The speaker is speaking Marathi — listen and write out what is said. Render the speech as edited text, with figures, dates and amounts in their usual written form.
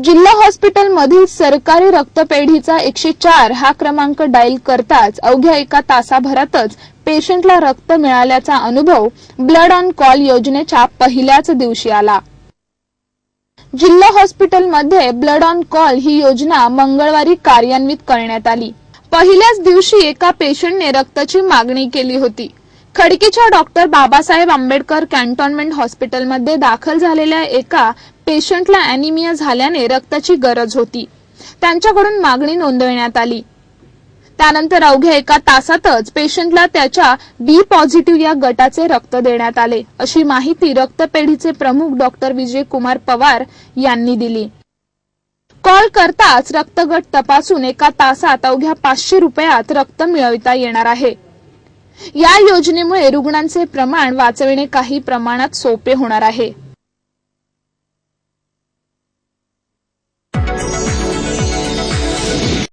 जिल्हा हॉस्पिटल मधील सरकारी रक्तपेढीचा 104 हा क्रमांक डायल करताच अवघ्या एका तासाभरातच पेशंटला रक्त मिळाल्याचा अनुभव ब्लड ऑन कॉल योजनेच्या पहिल्याच दिवशी आला। जिल्हा हॉस्पिटल मध्ये ब्लड ऑन कॉल ही योजना मंगळवारी कार्यान्वित करण्यात आली। पहिल्याच दिवशी एका पेशंटने रक्ताची मागणी केली होती। खडकीच्या डॉक्टर बाबासाहेब आंबेडकर कॅन्टोन्मेंट हॉस्पिटलमध्ये दाखल झालेल्या एका पेशंटला अॅनिमिया झाल्याने रक्ताची गरज होती। त्यांच्याकडून मागणी नोंदवण्यात आली। त्यानंतर अवघ्या एका तासातच पेशंटला त्याच्या बी पॉझिटिव्ह या गटाचे रक्त देण्यात आले, अशी माहिती रक्तपेढीचे प्रमुख डॉक्टर विजय कुमार पवार यांनी दिली। कॉल करताच रक्तगट तपासून एका तासात अवघ्या 500 रुपयात रक्त मिळविता येणार आहे। या योजनेमुळे रुग्णांचे प्रमाण वाचविणे काही प्रमाणात सोपे होणार आहे।